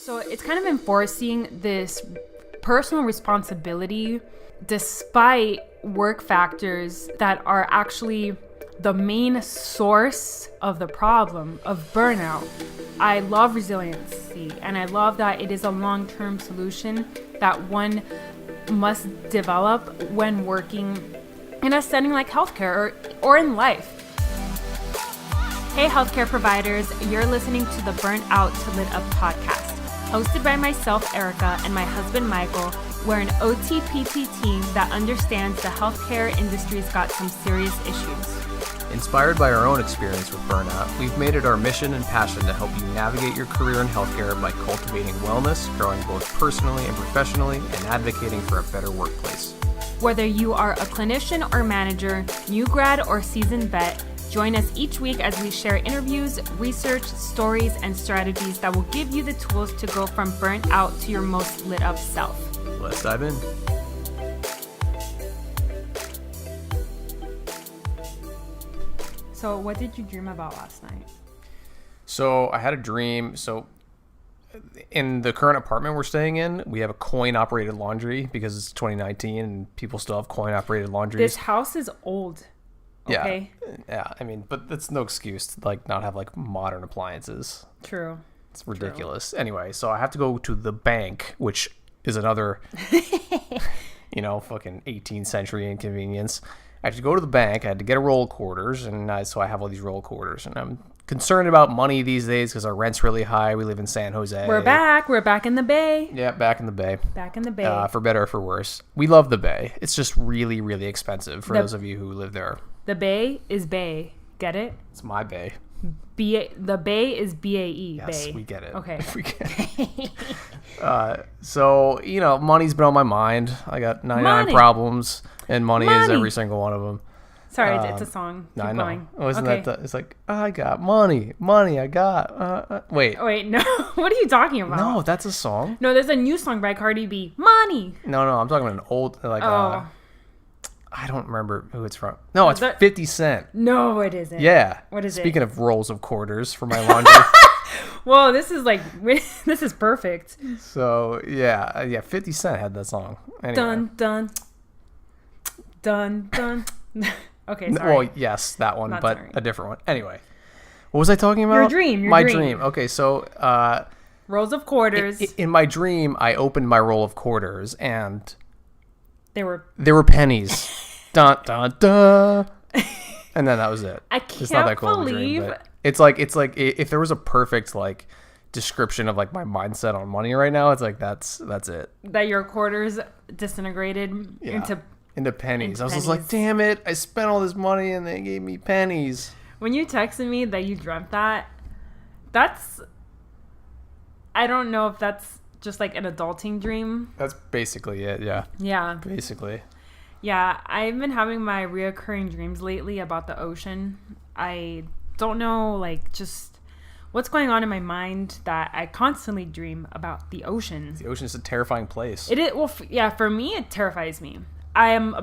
So it's kind of enforcing this personal responsibility despite work factors that are actually the main source of the problem of burnout. I love resiliency, and I love that it is a long-term solution that one must develop when working in a setting like healthcare or in life. Hey healthcare providers, you're listening to the Burnout to Lit Up podcast. Hosted by myself, Erica, and my husband, Michael. We're an OTPT team that understands the healthcare industry's got some serious issues. Inspired by our own experience with burnout, we've made it our mission and passion to help you navigate your career in healthcare by cultivating wellness, growing both personally and professionally, and advocating for a better workplace. Whether you are a clinician or manager, new grad or seasoned vet, join us each week as we share interviews, research, stories, and strategies that will give you the tools to go from burnt out to your most lit up self. Let's dive in. So what did you dream about last night? So I had a dream. So in the current apartment we're staying in, we have a coin-operated laundry because it's 2019 and people still have coin-operated laundries. This house is old. Okay. Yeah. I mean, but that's no excuse to like not have like modern appliances. True. It's ridiculous. True. Anyway, so I have to go to the bank, which is another, fucking 18th century inconvenience. I have to go to the bank. I had to get a roll of quarters, and so I have all these roll of quarters, and I'm concerned about money these days because our rent's really high. We live in San Jose. We're back in the Bay. Yeah, back in the Bay. Back in the Bay. For better or for worse. We love the Bay. It's just really, really expensive for those of you who live there. The Bay is Bay. Get it? It's my Bay. The Bay is BAE. Yes, Bay. we get it. Okay. We get it. So, money's been on my mind. I got 99 problems, and money is every single one of them. Sorry, it's a song. Keep I know. going. Wasn't that it's like, I got money, I got, wait. Wait, no. What are you talking about? No, that's a song. No, there's a new song by Cardi B. Money. No, I'm talking about an old, I don't remember who it's from. No, it's 50 Cent. No, it isn't. Yeah. What is Speaking of rolls of quarters for my laundry. Well, this is perfect. So, yeah, 50 Cent had that song. Anyway. Dun, dun. Dun, dun. Okay, sorry. Well, yes, that one, Not but sorry. a different one. Anyway. What was I talking about? Your dream. My dream. Okay, so rolls of quarters. In my dream, I opened my roll of quarters and They were pennies. Dun dun dun. And then that was it. I can't it's not that cool believe of a dream, but it's like if there was a perfect like description of like my mindset on money right now, it's like that's it. That your quarters disintegrated into pennies. I was just like, damn it, I spent all this money and they gave me pennies. When you texted me that you dreamt that, I don't know if that's just like an adulting dream. That's basically it, yeah. Yeah. Basically. Yeah, I've been having my reoccurring dreams lately about the ocean. I don't know, like, just what's going on in my mind that I constantly dream about the ocean. The ocean is a terrifying place. It is, well, for me, it terrifies me. I'm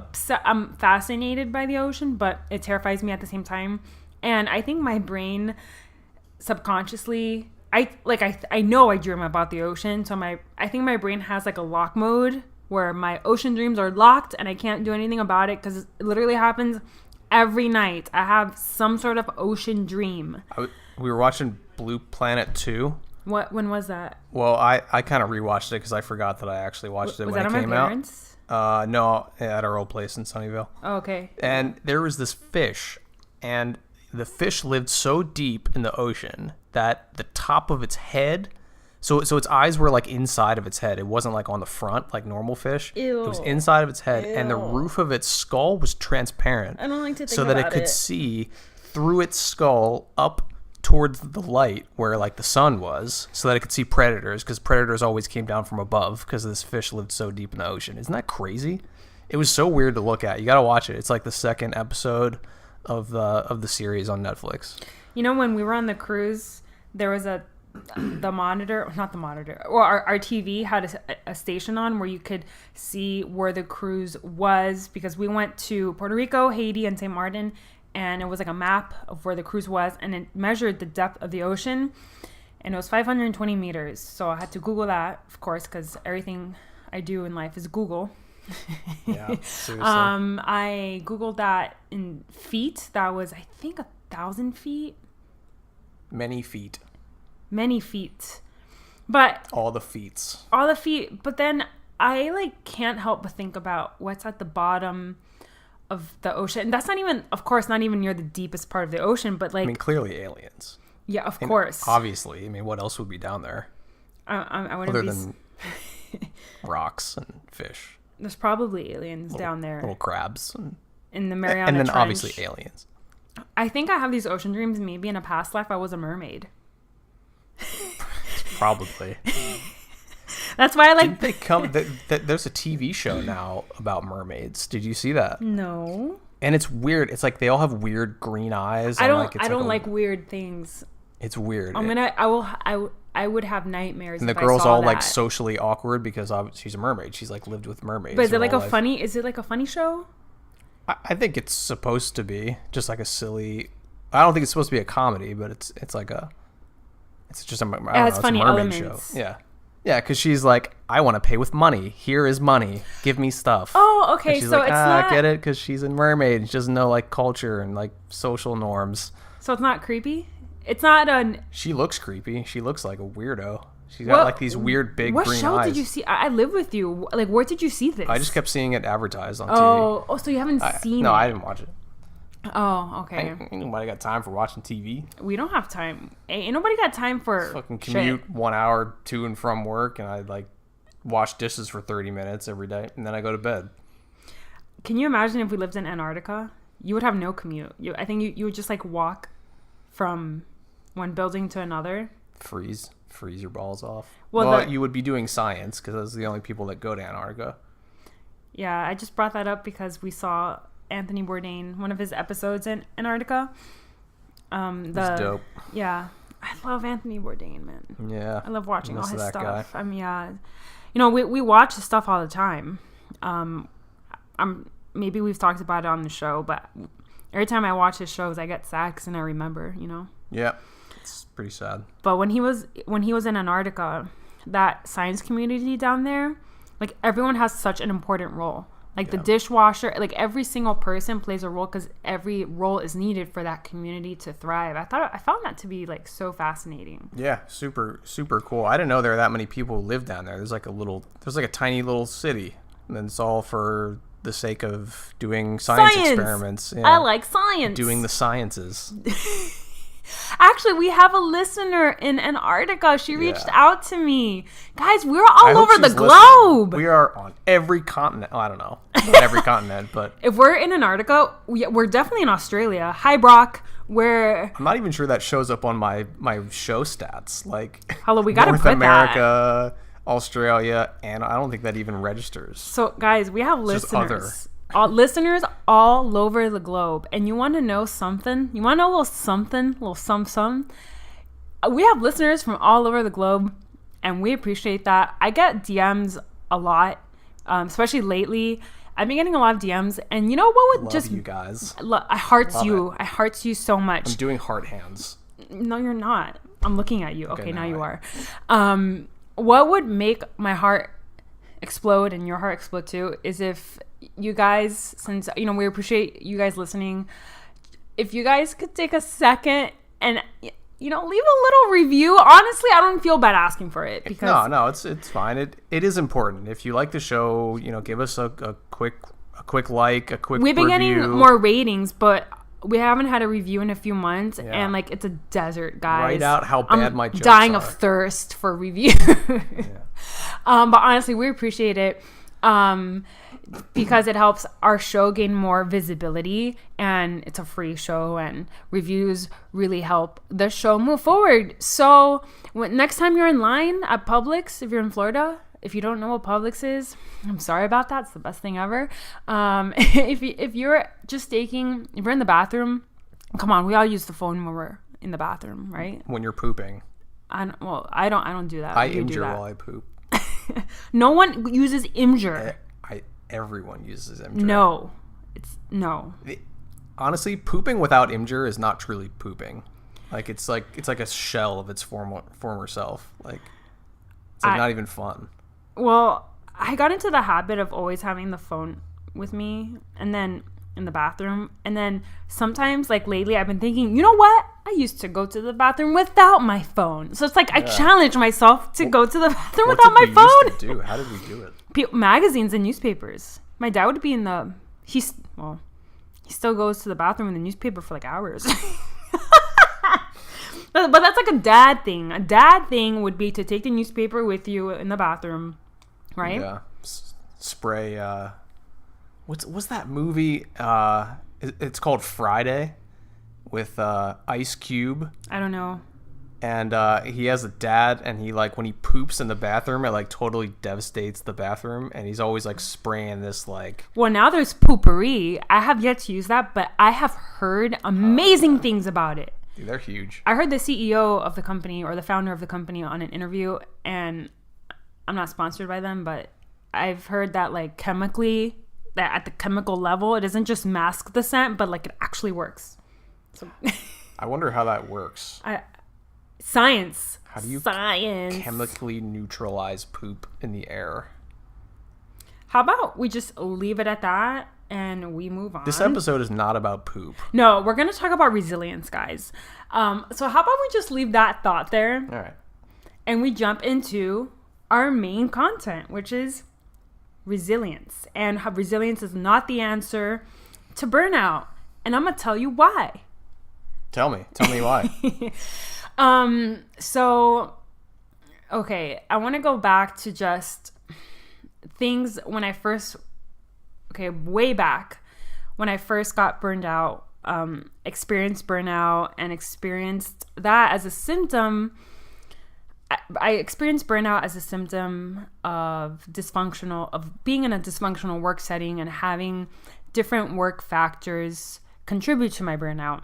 fascinated by the ocean, but it terrifies me at the same time. And I think my brain subconsciously, I know I dream about the ocean, so I think my brain has like a lock mode where my ocean dreams are locked and I can't do anything about it because it literally happens every night. I have some sort of ocean dream. We were watching Blue Planet 2. When was that? Well, I kind of rewatched it because I forgot that I actually watched it when it came out. Was that on my parents? No, at our old place in Sunnyvale. Oh, okay. And there was this fish, and the fish lived so deep in the ocean that the top of its head, so its eyes were like inside of its head. It wasn't like on the front like normal fish. Ew. It was inside of its head, and the roof of its skull was transparent. I don't like to think so that it could see through its skull up towards the light where like the sun was, so that it could see predators, because predators always came down from above because this fish lived so deep in the ocean. Isn't that crazy? It was so weird to look at. You got to watch it. It's like the second episode of the series on Netflix. When we were on the cruise, there was our TV had a station on where you could see where the cruise was, because we went to Puerto Rico, Haiti, and St. Martin, and it was like a map of where the cruise was, and it measured the depth of the ocean. and it was 520 meters. So I had to Google that, of course, because everything I do in life is Google. Yeah, seriously. I Googled that in feet. That was, I think, 1,000 feet. Many feet. But all the feet. But then I like can't help but think about what's at the bottom of the ocean. And that's not even, of course, not even near the deepest part of the ocean, but like, I mean, clearly aliens. Yeah, of course. Obviously. I mean, what else would be down there? I wouldn't other be than rocks and fish. There's probably aliens down there. Little crabs. In the Mariana And then Trench. obviously aliens. I think I have these ocean dreams. Maybe in a past life I was a mermaid. Probably. That's why I like... Didn't they come... there's a TV show now about mermaids. Did you see that? No. And it's weird. It's like they all have weird green eyes. I don't like weird things. It's weird. I would have nightmares. And the girl's all like socially awkward because she's a mermaid. She's like lived with mermaids. But is it like a funny show? I think it's supposed to be just like a silly. I don't think it's supposed to be a comedy, but it's just a mermaid elements. show. Yeah, because she's like, I want to pay with money. Here is money. Give me stuff. Oh, okay. And she's so like, it's not... I get it, because she's a mermaid. She doesn't know like culture and like social norms. So it's not creepy. It's not a... She looks creepy. She looks like a weirdo. She's got like these weird big green eyes. What show did you see? I live with you. Like, where did you see this? I just kept seeing it advertised on TV. Oh, so you haven't seen it? No, I didn't watch it. Oh, okay. Ain't nobody got time for watching TV. We don't have time. Ain't nobody got time for fucking commute 1 hour to and from work, and I like wash dishes for 30 minutes every day, and then I go to bed. Can you imagine if we lived in Antarctica? You would have no commute. I think you would just like walk from one building to another. Freeze your balls off. Well, you would be doing science because those are the only people that go to Antarctica. Yeah, I just brought that up because we saw Anthony Bourdain, one of his episodes in Antarctica. That's dope. Yeah, I love Anthony Bourdain, man. Yeah, I love watching all his stuff. Guy. I mean, yeah, we watch his stuff all the time. Maybe we've talked about it on the show, but every time I watch his shows, I get sad because then I remember, Yeah, it's pretty sad. But when he was in Antarctica, that science community down there, like everyone has such an important role. Like the dishwasher, like every single person plays a role because every role is needed for that community to thrive. I found that to be like so fascinating. Yeah, super, super cool. I didn't know there were that many people who live down there. There's like a tiny little city, and it's all for the sake of doing science experiments. Yeah. I like science. Doing the sciences. Actually, we have a listener in Antarctica. She reached out to me. Guys, we're all over the globe. We are on every continent. Oh, I don't know. Not every continent, but... If we're in Antarctica, we're definitely in Australia. Hi, Brock. I'm not even sure that shows up on my show stats. Like, hello, we got to put North America, Australia, and I don't think that even registers. So, guys, we have listeners. Listeners all over the globe. And you want to know something? You want to know a little something? A little some? We have listeners from all over the globe, and we appreciate that. I get DMs a lot, especially lately. I've been getting a lot of DMs, and you know what would Love you guys. I hearts you so much. I'm doing heart hands. No, you're not. I'm looking at you. Okay, now you are. What would make my heart explode and your heart explode too is if you guys, since we appreciate you guys listening, if you guys could take a second and leave a little review. Honestly, I don't feel bad asking for it because no, it's fine. It is important. If you like the show, give us a quick like, a quick We've been review. Getting more ratings, but we haven't had a review in a few months, and like it's a desert, guys. Write out how bad my jokes are. Dying of thirst for review. But honestly, we appreciate it. Because it helps our show gain more visibility, and it's a free show, and reviews really help the show move forward. So next time you're in line at Publix, if you're in Florida, if you don't know what Publix is, I'm sorry about that. It's the best thing ever. If you're in the bathroom, come on, we all use the phone when we're in the bathroom, right? When you're pooping. I don't do that. I Imgur while I poop. No one uses Imgur. Everyone uses Imgur. No. Honestly, pooping without Imgur is not truly pooping. Like it's like a shell of its former self. Like it's like not even fun. Well, I got into the habit of always having the phone with me, and then in the bathroom, and then sometimes, like lately, I've been thinking, you know what? I used to go to the bathroom without my phone. So it's like I challenge myself to go to the bathroom without my phone. Used to do? How did we do it? Magazines and newspapers. My dad would be in the he still goes to the bathroom in the newspaper for like hours. But that's like a dad thing. A dad thing would be to take the newspaper with you in the bathroom, right? Yeah. Spray. What's that movie? It's called Friday, with Ice Cube. I don't know. And he has a dad, and he like when he poops in the bathroom, it like totally devastates the bathroom, and he's always like spraying this like. Well, now there's poopery. I have yet to use that, but I have heard amazing things about it. Dude, they're huge. I heard the CEO of the company or the founder of the company on an interview, and I'm not sponsored by them, but I've heard that like chemically, that at the chemical level, it doesn't just mask the scent, but like it actually works. So I wonder how that works. Science. How do you Science. chemically neutralize poop in the air? How about we just leave it at that and we move on? This episode is not about poop. No, we're going to talk about resilience, guys. So how about we just leave that thought there? All right. And we jump into our main content, which is resilience. And how resilience is not the answer to burnout. And I'm going to tell you why. Tell me why. So, okay, I want to go back to just things when I first, way back when I first got burned out, experienced burnout and experienced that as a symptom. I experienced burnout as a symptom of being in a dysfunctional work setting and having different work factors contribute to my burnout,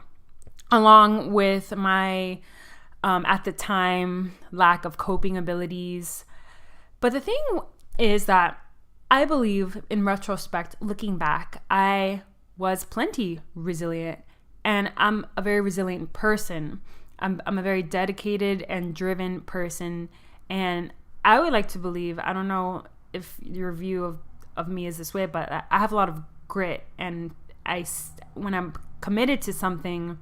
along with my at the time lack of coping abilities. But the thing is that I believe, in retrospect, looking back, I was plenty resilient, and I'm a very resilient person. I'm a very dedicated and driven person, and I would like to believe, I don't know if your view of me is this way, but I have a lot of grit, and when I'm committed to something,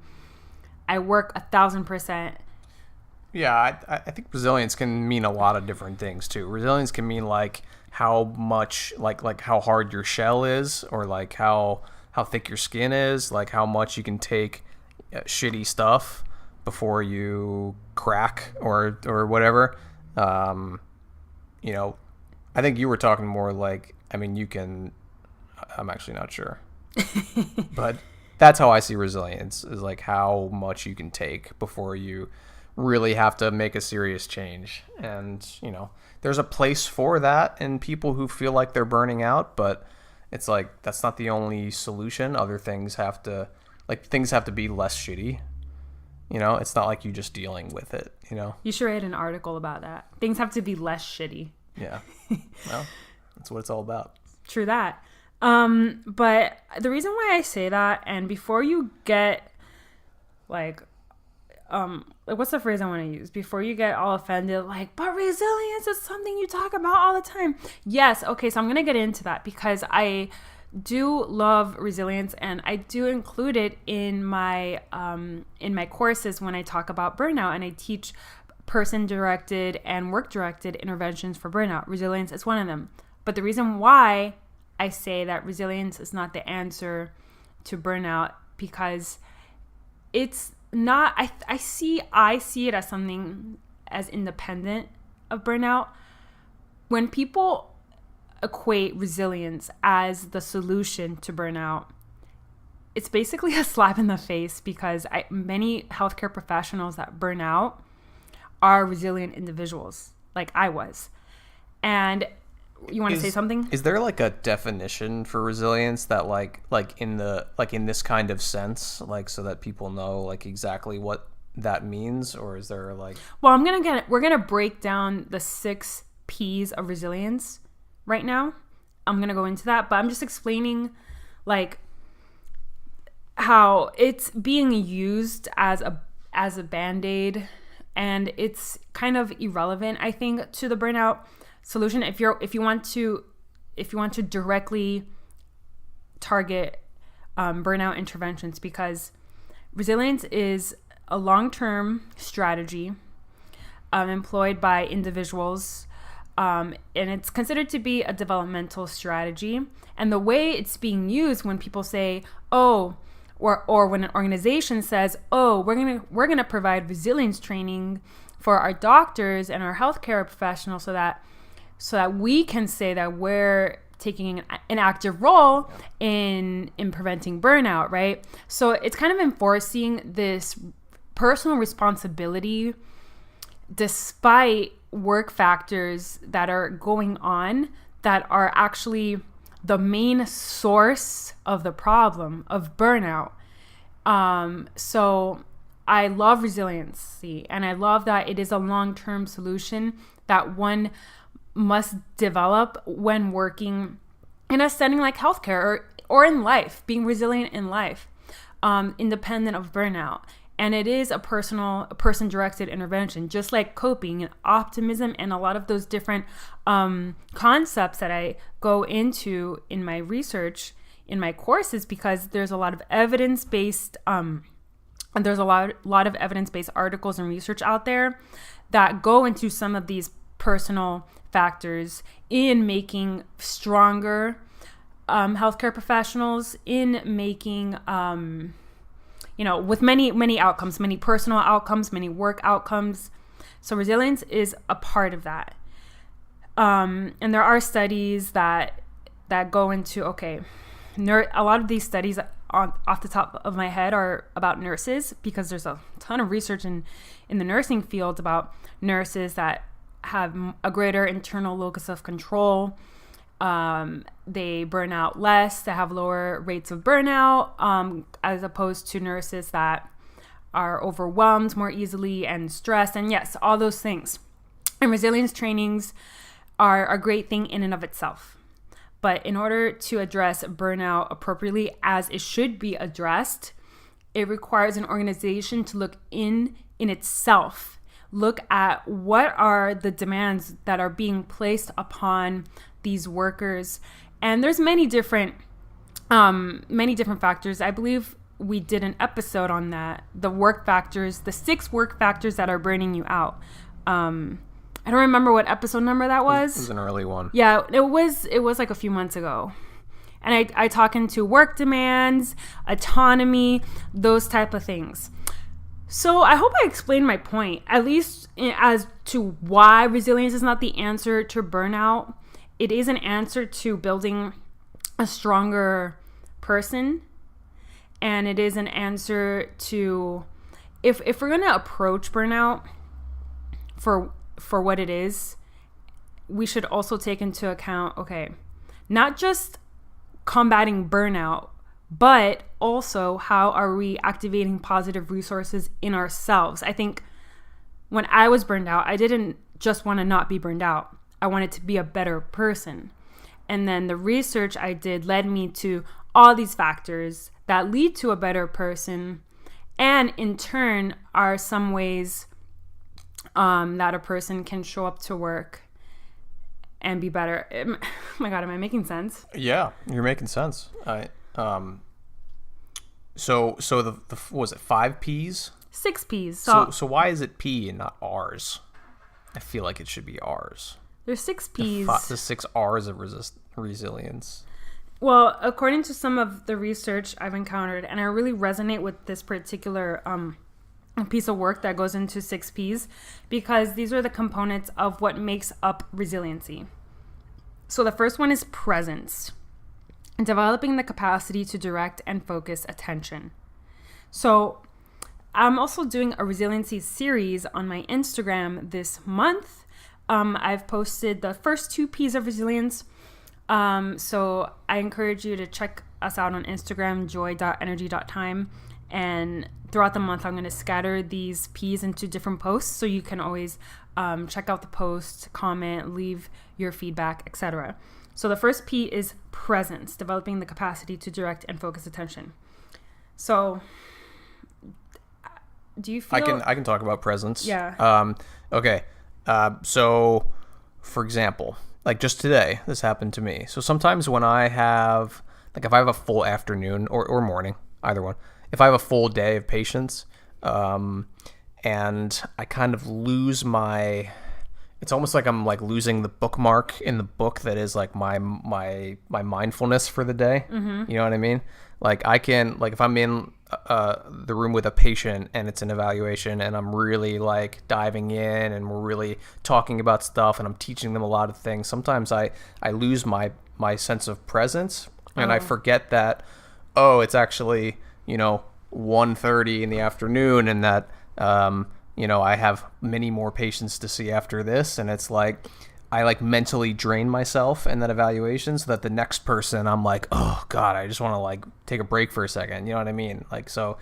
I work 1,000%. Yeah, I think resilience can mean a lot of different things too. Resilience can mean like how much, like how hard your shell is, or like how thick your skin is, like how much you can take shitty stuff before you crack or whatever. You know, I think you were talking more like, I mean, you can. I'm actually not sure, but that's how I see resilience, is like how much you can take before you really have to make a serious change. And, you know, there's a place for that in people who feel like they're burning out, but it's like, that's not the only solution. Other things have to be less shitty. You know, it's not like you just dealing with it, you know? You should write an article about that. Things have to be less shitty. Yeah. Well, that's what it's all about. True that. But the reason why I say that, and before you get like what's the phrase I want to use? Before you get all offended, like, but resilience is something you talk about all the time. Yes. Okay. So I'm going to get into that because I do love resilience, and I do include it in my courses when I talk about burnout, and I teach person-directed and work-directed interventions for burnout. Resilience is one of them. But the reason why I say that resilience is not the answer to burnout, because it's not, I see it as something as independent of burnout. When people equate resilience as the solution to burnout, it's basically a slap in the face, because many healthcare professionals that burn out are resilient individuals, like I was. And you want to say something? Is there like a definition for resilience that like in this kind of sense, like so that people know like exactly what that means? Or is there like, well, we're gonna break down the 6 P's of resilience right now. I'm gonna go into that, but I'm just explaining like how it's being used as as a band-aid, and it's kind of irrelevant, I think, to the burnout solution. If you want to directly target burnout interventions, because resilience is a long-term strategy employed by individuals, and it's considered to be a developmental strategy. And the way it's being used when people say, oh, or when an organization says, oh, we're gonna provide resilience training for our doctors and our healthcare professionals so that we can say that we're taking an active role in preventing burnout, right? So it's kind of enforcing this personal responsibility despite work factors that are going on that are actually the main source of the problem of burnout. So I love resiliency, and I love that it is a long-term solution that one must develop when working in a setting like healthcare or in life, being resilient in life, independent of burnout. And it is a person-directed intervention, just like coping and optimism and a lot of those different concepts that I go into in my research, in my courses, because there's a lot of evidence-based, and there's a lot of evidence-based articles and research out there that go into some of these personal factors in making stronger healthcare professionals, in making with many outcomes, many personal outcomes, many work outcomes. So resilience is a part of that. And there are studies that go into, a lot of these studies off the top of my head are about nurses, because there's a ton of research in the nursing field about nurses that have a greater internal locus of control. They burn out less, they have lower rates of burnout, as opposed to nurses that are overwhelmed more easily and stressed. And yes, all those things. And resilience trainings are a great thing in and of itself. But in order to address burnout appropriately, as it should be addressed, it requires an organization to look in itself, look at what are the demands that are being placed upon these workers. And there's many different factors. I believe we did an episode on that, the work factors, the 6 work factors that are burning you out. I don't remember what episode number that was. It was an early one. Yeah, it was like a few months ago. And I talk into work demands, autonomy, those type of things. So I hope I explained my point, at least as to why resilience is not the answer to burnout. It is an answer to building a stronger person. And it is an answer to, if we're going to approach burnout for what it is, we should also take into account, not just combating burnout, but also how are we activating positive resources in ourselves. I think when I was burned out, I didn't just want to not be burned out. I wanted to be a better person. And then the research I did led me to all these factors that lead to a better person, and in turn are some ways that a person can show up to work and be better. Oh my God, am I making sense? Yeah, you're making sense. So the what was it, 5 P's? 6 P's. So why is it P and not R's? I feel like it should be R's. There's 6 P's. The 6 R's of resilience. Well, according to some of the research I've encountered, and I really resonate with this particular piece of work that goes into 6 P's, because these are the components of what makes up resiliency. So the first one is presence, developing the capacity to direct and focus attention. So I'm also doing a resiliency series on my Instagram this month. I've posted the first 2 P's of resilience. So I encourage you to check us out on Instagram, joy.energy.time. And throughout the month, I'm going to scatter these P's into different posts, so you can always check out the post, comment, leave your feedback, etc. So the first P is presence, developing the capacity to direct and focus attention. So do you feel... I can talk about presence. Yeah. Okay. So, for example, like just today, this happened to me. So sometimes when I have, like if I have a full afternoon or morning, either one, if I have a full day of patients, and I kind of lose my, it's almost like I'm like losing the bookmark in the book that is like my mindfulness for the day. You know what I mean? Like I can, like if I'm in the room with a patient and it's an evaluation and I'm really like diving in and we're really talking about stuff and I'm teaching them a lot of things, sometimes I lose my sense of presence and I forget that, oh, it's actually, 1:30 in the afternoon and that, I have many more patients to see after this. And it's like, I like mentally drain myself in that evaluation so that the next person I'm like, oh God, I just want to like take a break for a second. You know what I mean? Like, so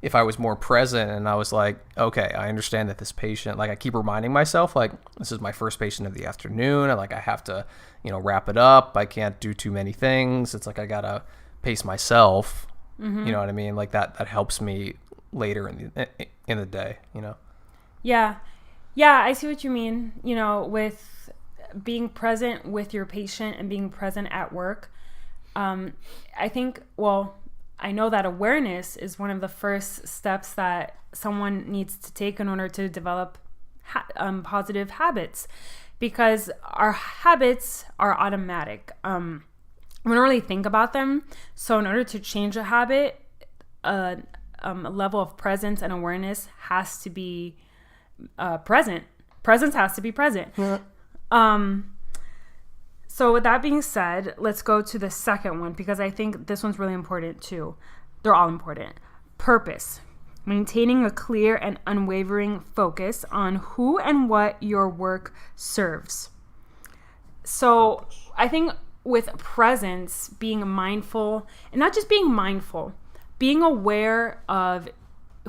if I was more present and I was like, okay, I understand that this patient, like I keep reminding myself, like this is my first patient of the afternoon. And like, I have to, wrap it up. I can't do too many things. It's like, I got to pace myself. You know what I mean? Like that helps me later in the day, Yeah. Yeah. I see what you mean, with being present with your patient and being present at work. I think, I know that awareness is one of the first steps that someone needs to take in order to develop positive habits, because our habits are automatic. We don't really think about them. So in order to change a habit, a level of presence and awareness has to be present. Presence has to be present. Yeah. So with that being said, let's go to the second one, because I think this one's really important too. They're all important. Purpose. Maintaining a clear and unwavering focus on who and what your work serves. So I think with presence, being mindful, and not just being mindful, being aware of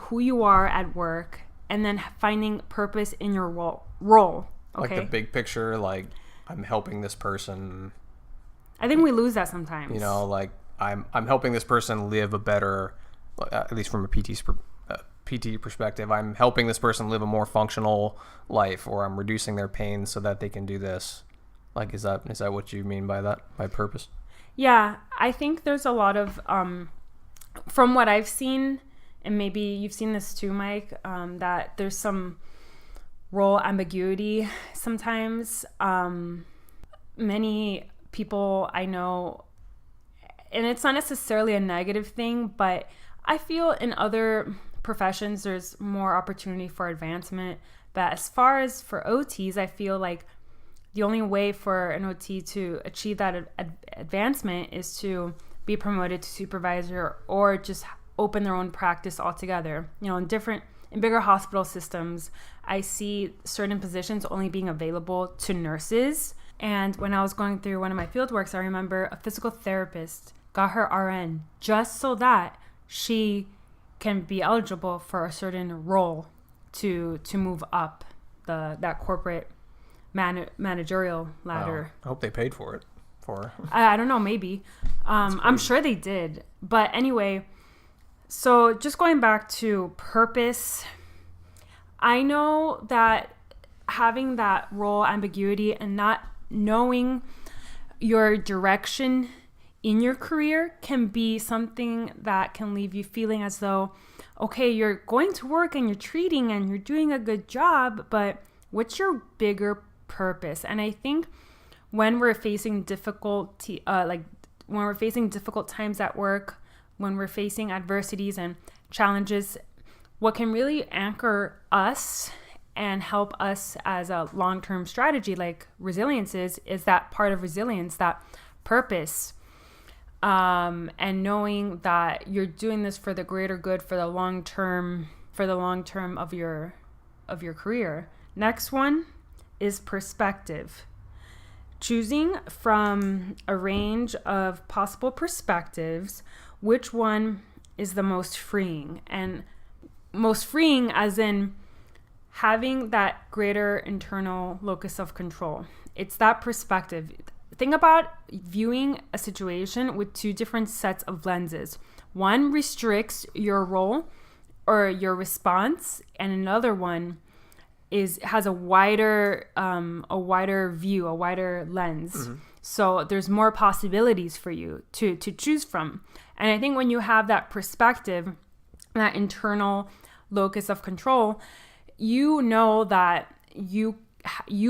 who you are at work, and then finding purpose in your role. Okay? Like the big picture, like I'm helping this person. I think we lose that sometimes. Like I'm helping this person live a better, at least from a PT perspective, I'm helping this person live a more functional life, or I'm reducing their pain so that they can do this. Like, is that what you mean by that, by purpose? Yeah, I think there's a lot of, from what I've seen, and maybe you've seen this too, Mike, that there's some role ambiguity sometimes. Many people I know, and it's not necessarily a negative thing, but I feel in other professions there's more opportunity for advancement. But as far as for OTs, I feel like the only way for an OT to achieve that advancement is to be promoted to supervisor or just open their own practice altogether. In bigger hospital systems, I see certain positions only being available to nurses. And when I was going through one of my field works, I remember a physical therapist got her RN just so that she can be eligible for a certain role to move up that corporate managerial ladder. Wow. I hope they paid for it. I don't know, maybe. I'm sure they did. But anyway, so just going back to purpose, I know that having that role ambiguity and not knowing your direction in your career can be something that can leave you feeling as though, okay, you're going to work and you're treating and you're doing a good job, but what's your bigger purpose? And I think when we're facing difficult times at work, when we're facing adversities and challenges, what can really anchor us and help us as a long-term strategy like resilience is that part of resilience, that purpose, and knowing that you're doing this for the greater good, for the long term of your career. Next one is perspective. Choosing from a range of possible perspectives, which one is the most freeing? And most freeing as in having that greater internal locus of control. It's that perspective. Think about viewing a situation with two different sets of lenses. One restricts your role or your response, and another one has a wider view, a wider lens. So there's more possibilities for you to choose from. And I think when you have that perspective, that internal locus of control, you know that you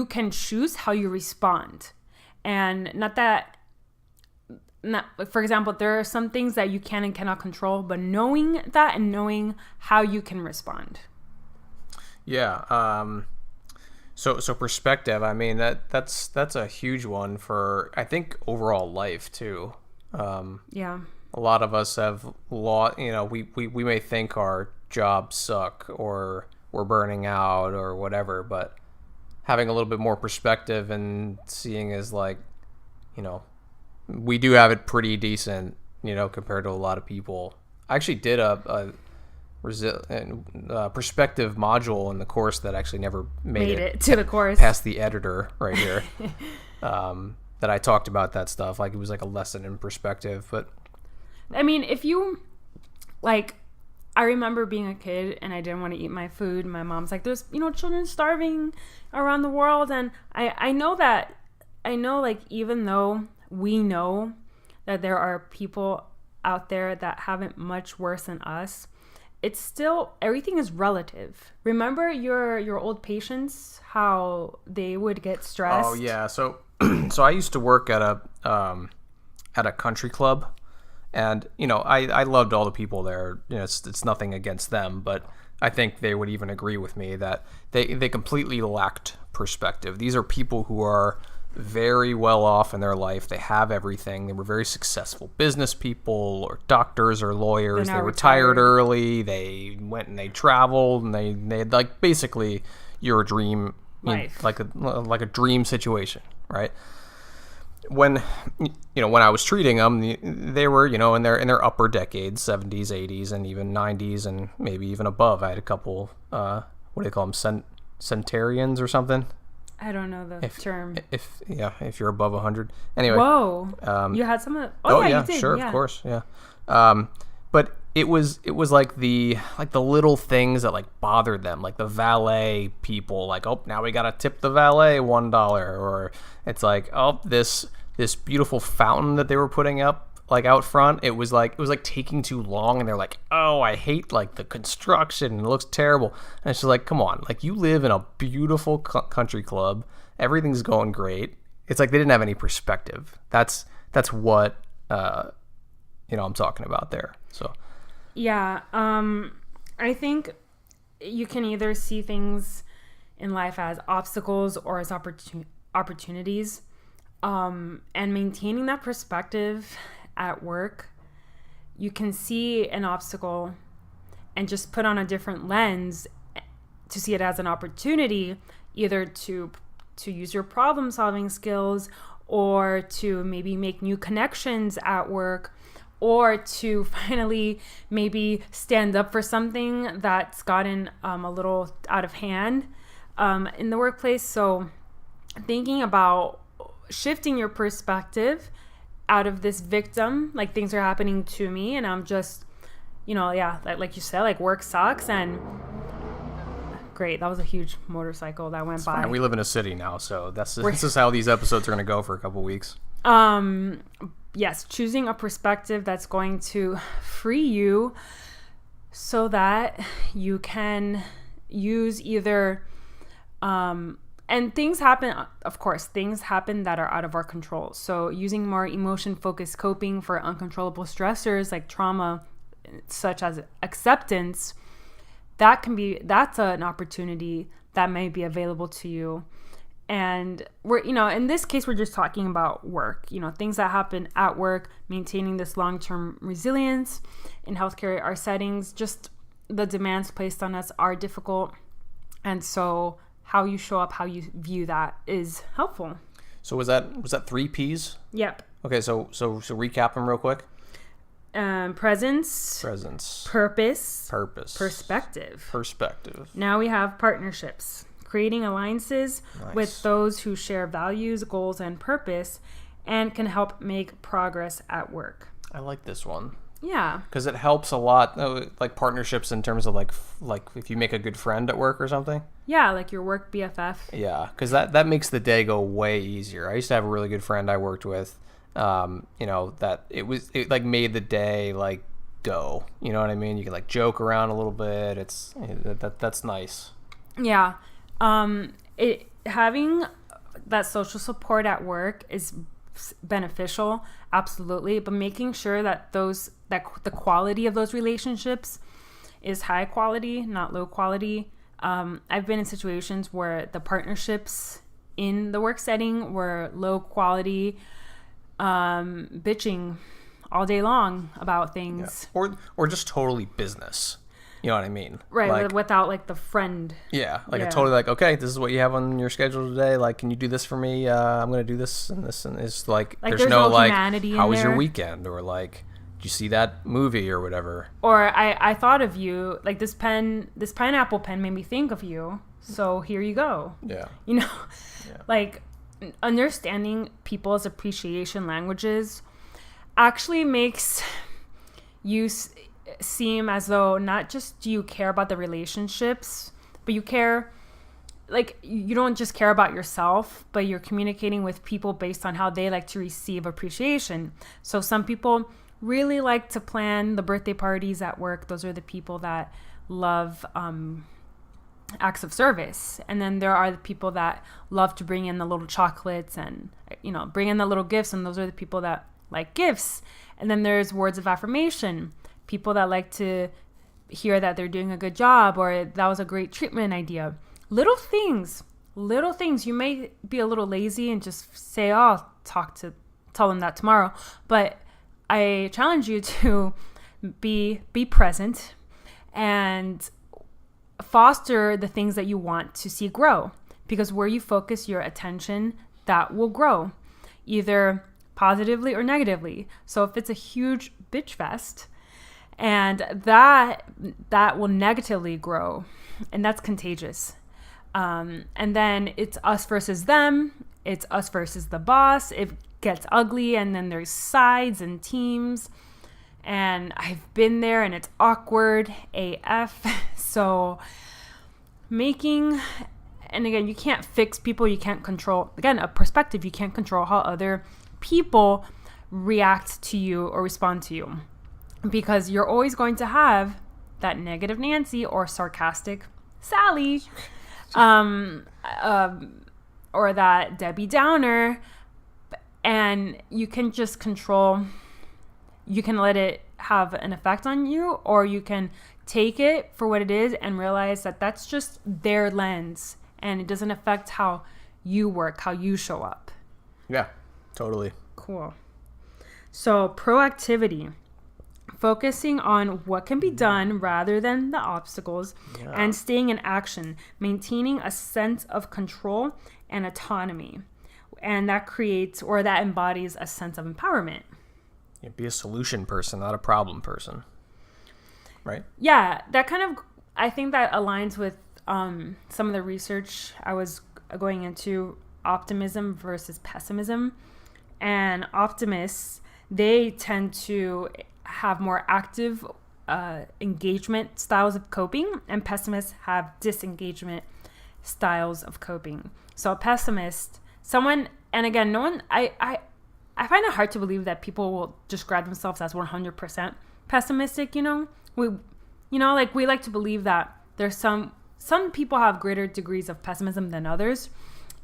can choose how you respond. And for example, there are some things that you can and cannot control, but knowing that and knowing how you can respond. Yeah. So perspective, I mean, that's a huge one for, I think, overall life too. Yeah. A lot of us have we may think our jobs suck or we're burning out or whatever, but having a little bit more perspective and seeing is like, we do have it pretty decent, compared to a lot of people. I actually did a perspective module in the course that actually never made it to the course past the editor right here. That I talked about that stuff, like it was like a lesson in perspective. But I mean, if you like, I remember being a kid and I didn't want to eat my food. My mom's like, there's children starving around the world, and I know like, even though we know that there are people out there that have it much worse than us, it's still, everything is relative. Remember your old patients, how they would get stressed? Oh yeah, so I used to work at a country club, and I loved all the people there. It's nothing against them, but I think they would even agree with me that they completely lacked perspective. These are people who are very well off in their life. They have everything. They were very successful business people or doctors or lawyers. They retired early. They went and they traveled, and they had like basically your dream life, like a dream situation, right? When I was treating them, they were in their upper decades, 70s, 80s, and even 90s, and maybe even above. I had a couple what do they call them, centenarians or something. I don't know the term. If you're above 100. Anyway. Whoa. You had some of... yeah, you did. Sure, yeah. Of course, yeah. But it was like the little things that like bothered them, like the valet people, like, oh, now we gotta tip the valet $1, or it's like, oh, this beautiful fountain that they were putting up like out front, it was like taking too long, and they're like, oh, I hate like the construction, and it looks terrible. And it's just like, come on, like, you live in a beautiful country club, everything's going great. It's like they didn't have any perspective. That's what I'm talking about there. So yeah, I think you can either see things in life as obstacles or as opportunities, and maintaining that perspective at work, you can see an obstacle and just put on a different lens to see it as an opportunity, either to use your problem solving skills, or to maybe make new connections at work, or to finally maybe stand up for something that's gotten a little out of hand in the workplace. So thinking about shifting your perspective out of this victim, like things are happening to me and I'm just, like you said, like work sucks, and great, that was a huge motorcycle that went by. Fine. We live in a city now, so this is how these episodes are going to go for a couple weeks. Yes, choosing a perspective that's going to free you so that you can use either and things happen, of course, things happen that are out of our control. So using more emotion-focused coping for uncontrollable stressors like trauma, such as acceptance, that's an opportunity that may be available to you. And we're, in this case, we're just talking about work, things that happen at work, maintaining this long-term resilience. In healthcare, our settings, just the demands placed on us are difficult. And so how you show up, how you view that is helpful. So was that 3 P's? Yep. Okay, so recap them real quick. Presence. Purpose. Perspective. Now we have partnerships. Creating alliances with those who share values, goals, and purpose, and can help make progress at work. I like this one. Yeah. Because it helps a lot, like partnerships in terms of like if you make a good friend at work or something. Yeah, like your work BFF. Yeah, because that makes the day go way easier. I used to have a really good friend I worked with. That it like made the day like go. You know what I mean? You can like joke around a little bit. That's nice. Yeah. Having that social support at work is beneficial, absolutely, but making sure that the quality of those relationships is high quality, not low quality. I've been in situations where the partnerships in the work setting were low quality, bitching all day long about things. Yeah. Or just totally business. You know what I mean? Right, like, without like the friend. Yeah, like it's totally like, okay, this is what you have on your schedule today. Like, can you do this for me? I'm going to do this and this. And it's like there's no like, how was your weekend? Or like, did you see that movie or whatever? Or I thought of you, like this pineapple pen made me think of you. So here you go. Yeah. Like understanding people's appreciation languages actually makes you seem as though not just do you care about the relationships, but you care, like you don't just care about yourself, but you're communicating with people based on how they like to receive appreciation. So some people really like to plan the birthday parties at work. Those are the people that love acts of service. And then there are the people that love to bring in the little chocolates and bring in the little gifts, and those are the people that like gifts. And then there's words of affirmation, people that like to hear that they're doing a good job or that was a great treatment idea. Little things. You may be a little lazy and just say, oh, I'll tell them that tomorrow. But I challenge you to be present and foster the things that you want to see grow. Because where you focus your attention, that will grow, either positively or negatively. So if it's a huge bitch fest, and that will negatively grow, and that's contagious. And then it's us versus them. It's us versus the boss. It gets ugly, and then there's sides and teams. And I've been there, and it's awkward AF. So and again, you can't fix people. You can't control, again, a perspective. You can't control how other people react to you or respond to you. Because you're always going to have that negative Nancy or sarcastic Sally, or that Debbie Downer, and you can just control. You can let it have an effect on you, or you can take it for what it is and realize that that's just their lens, and it doesn't affect how you work, how you show up. Yeah, totally. Cool. So proactivity. Focusing on what can be done rather than the obstacles, and staying in action, maintaining a sense of control and autonomy. And that creates, or that embodies, a sense of empowerment. Yeah, be a solution person, not a problem person. Right? Yeah, that kind of, I think that aligns with some of the research I was going into, optimism versus pessimism. And optimists, they tend to have more active engagement styles of coping, and pessimists have disengagement styles of coping. So a pessimist, someone, and again, no one, I find it hard to believe that people will describe themselves as 100% pessimistic. We like to believe that there's some people have greater degrees of pessimism than others,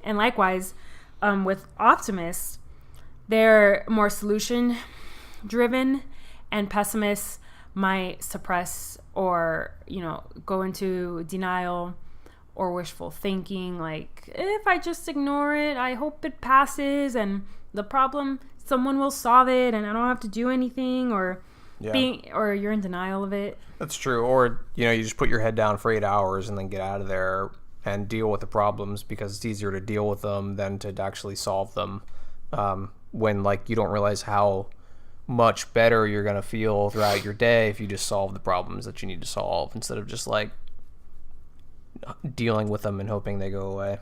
and likewise, with optimists, they're more solution driven. And pessimists might suppress or, go into denial or wishful thinking. Like, if I just ignore it, I hope it passes, and the problem, someone will solve it, and I don't have to do anything, or you're in denial of it. That's true. Or, you just put your head down for 8 hours and then get out of there and deal with the problems, because it's easier to deal with them than to actually solve them. When you don't realize how much better you're going to feel throughout your day if you just solve the problems that you need to solve, instead of just dealing with them and hoping they go away.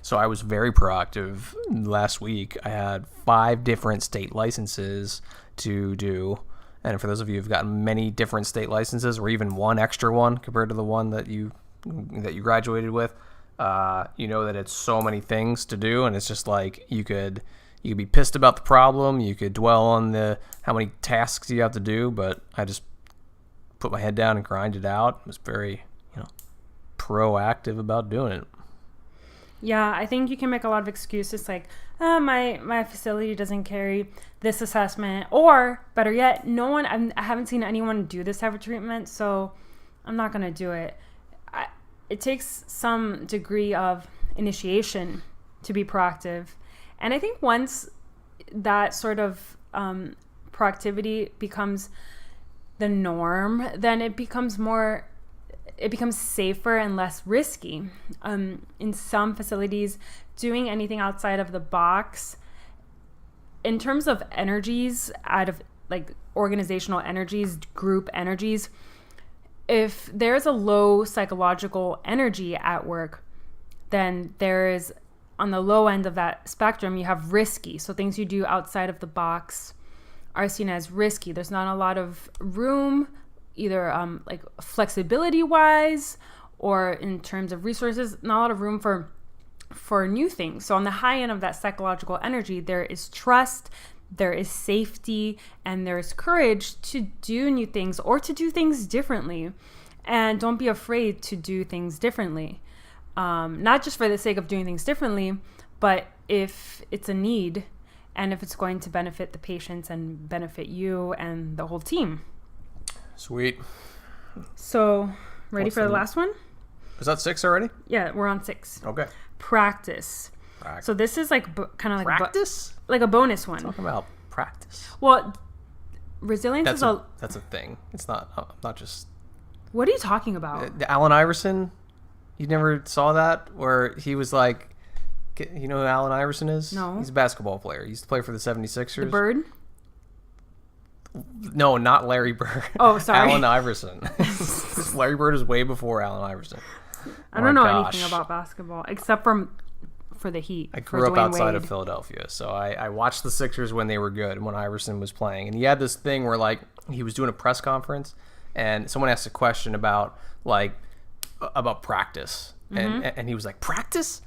So I was very proactive last week. I had 5 different state licenses to do, And for those of you who've gotten many different state licenses, or even one extra one compared to the one that you graduated with, you know that it's so many things to do, and it's just like you could be pissed about the problem, you could dwell on how many tasks you have to do, but I just put my head down and grind it out. I was very, proactive about doing it. Yeah, I think you can make a lot of excuses like, my facility doesn't carry this assessment, or better yet, I haven't seen anyone do this type of treatment, so I'm not going to do it. It takes some degree of initiation to be proactive. And I think once that sort of proactivity becomes the norm, then it becomes safer and less risky. In some facilities, doing anything outside of the box, in terms of energies, out of like organizational energies, group energies, if there's a low psychological energy at work, then there is, on the low end of that spectrum, you have risky. So things you do outside of the box are seen as risky. There's not a lot of room, either like flexibility wise or in terms of resources, not a lot of room for new things. So on the high end of that psychological energy, there is trust, there is safety, and there's courage to do new things or to do things differently. And don't be afraid to do things differently. Not just for the sake of doing things differently, but if it's a need and if it's going to benefit the patients and benefit you and the whole team. Sweet. So, ready for the last one? Is that 6 already? Yeah, we're on 6. Okay. Practice. So this is like kind of like practice, like a bonus one. Talking about practice. Well, resilience is that's a thing. It's not just. What are you talking about? Allen Iverson. You never saw that where he was like, you know who Allen Iverson is? No. He's a basketball player. He used to play for the 76ers. The Bird? No, not Larry Bird. Oh, sorry. Allen Iverson. Larry Bird is way before Allen Iverson. I don't know anything about basketball except for the Heat. I grew up outside of Philadelphia, so I watched the Sixers when they were good, when Iverson was playing. And he had this thing where like he was doing a press conference and someone asked a question about practice. And he was like, practice?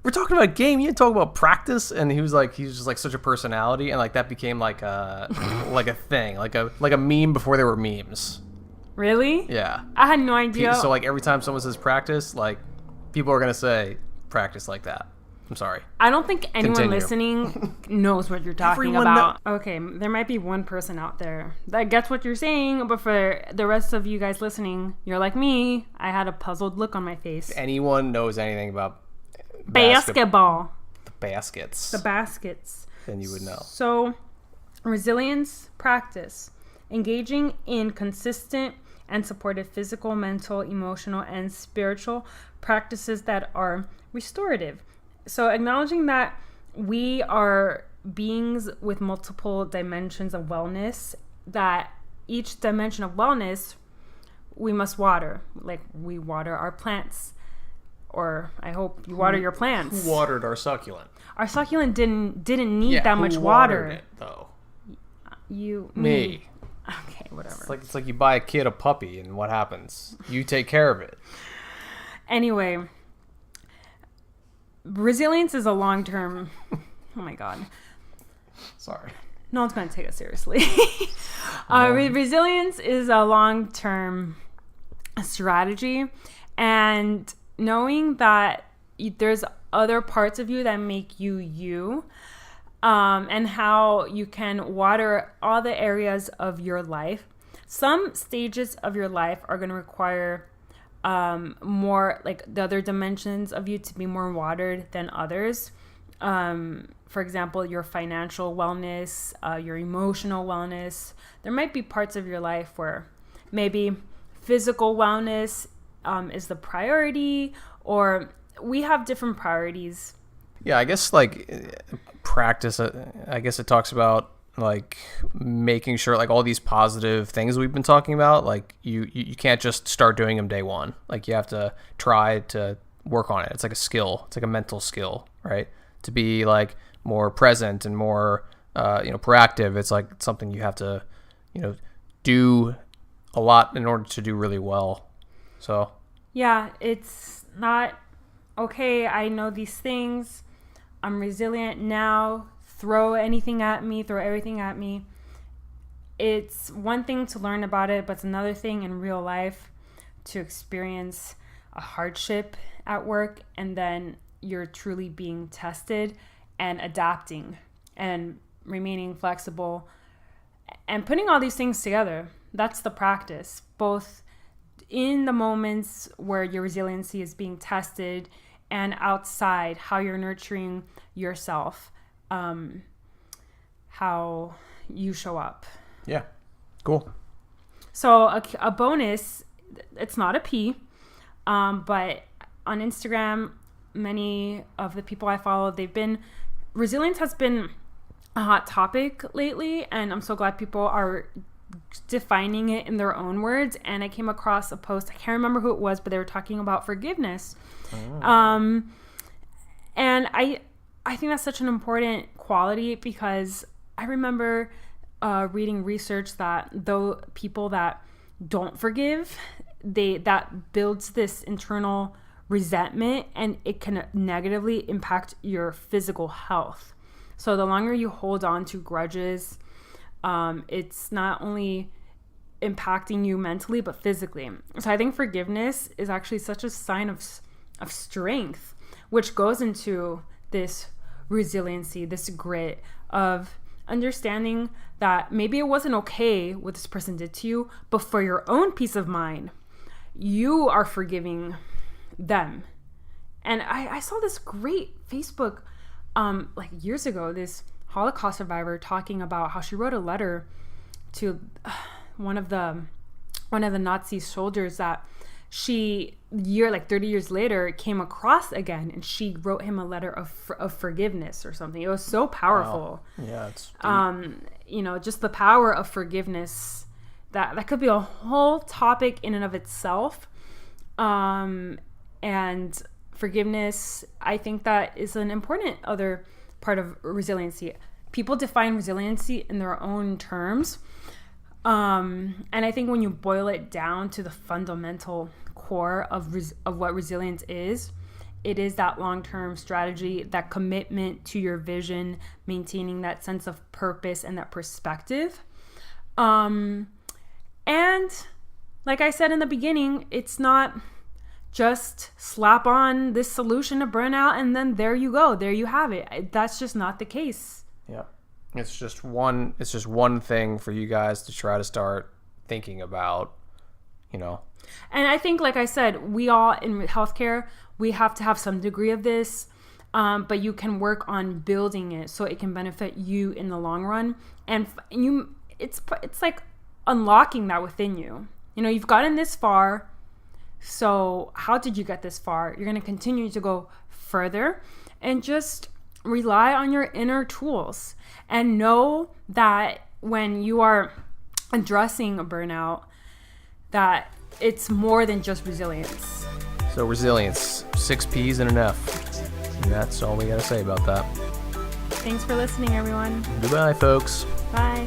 We're talking about a game. You didn't talk about practice. And he was just like such a personality, and like that became like a like a thing, like a meme before there were memes. Really? Yeah. I had no idea. So like every time someone says practice, like people are gonna say practice like that. I'm sorry. I don't think anyone listening knows what you're talking about. Okay, there might be one person out there that gets what you're saying, but for the rest of you guys listening, you're like me. I had a puzzled look on my face. If anyone knows anything about basketball, the baskets, then you would know. So, resilience practice, engaging in consistent and supportive physical, mental, emotional, and spiritual practices that are restorative. So acknowledging that we are beings with multiple dimensions of wellness, that each dimension of wellness we must water. Like we water our plants, or I hope you water your plants. Who watered our succulent? Our succulent didn't need that much water. It, though? Me. Okay, whatever. It's like you buy a kid a puppy, and what happens? You take care of it. Anyway, resilience is a long-term. Oh my god. Sorry. No one's going to take it seriously. Resilience is a long-term strategy, and knowing that there's other parts of you that make you, and how you can water all the areas of your life. Some stages of your life are going to require more, like the other dimensions of you to be more watered than others. For example, your financial wellness, your emotional wellness. There might be parts of your life where maybe physical wellness is the priority, or we have different priorities. Yeah, I guess like practice, I guess it talks about like making sure like all these positive things we've been talking about, like you can't just start doing them day one. Like you have to try to work on it. It's like a skill. It's like a mental skill, right? To be like more present and more proactive. It's like something you have to, do a lot in order to do really well. So yeah, it's not okay. I know these things. I'm resilient now. Throw everything at me. It's one thing to learn about it, but it's another thing in real life to experience a hardship at work, and then you're truly being tested and adapting and remaining flexible and putting all these things together. That's the practice, both in the moments where your resiliency is being tested and outside, how you're nurturing yourself, how you show up. Yeah, cool. So a bonus, it's not a P, but on Instagram, many of the people I follow, resilience has been a hot topic lately, and I'm so glad people are defining it in their own words. And I came across a post, I can't remember who it was, but they were talking about forgiveness. And I think that's such an important quality, because I remember reading research that though people that don't forgive, that builds this internal resentment, and it can negatively impact your physical health. So the longer you hold on to grudges, it's not only impacting you mentally, but physically. So I think forgiveness is actually such a sign of strength, which goes into this resiliency, this grit of understanding that maybe it wasn't okay what this person did to you, but for your own peace of mind, you are forgiving them. And I saw this great Facebook like years ago, this Holocaust survivor talking about how she wrote a letter to one of the Nazi soldiers that she 30 years later came across again, and she wrote him a letter of forgiveness or something. It was so powerful. Wow. Yeah, it's deep. Just the power of forgiveness, that could be a whole topic in and of itself. And forgiveness, I think that is an important other part of resiliency. People define resiliency in their own terms. And I think when you boil it down to the fundamental core of what resilience is, it is that long-term strategy, that commitment to your vision, maintaining that sense of purpose and that perspective. And like I said in the beginning, it's not just slap on this solution to burnout and then there you go, there you have it. That's just not the case. Yeah. It's just one thing for you guys to try to start thinking about, And I think, like I said, we all in healthcare, we have to have some degree of this, but you can work on building it so it can benefit you in the long run. And it's like unlocking that within you. You've gotten this far. So how did you get this far? You're going to continue to go further, and just rely on your inner tools, and know that when you are addressing a burnout, that it's more than just resilience. So resilience, 6 P's and an F. And that's all we got to say about that. Thanks for listening, everyone. Goodbye, folks. Bye.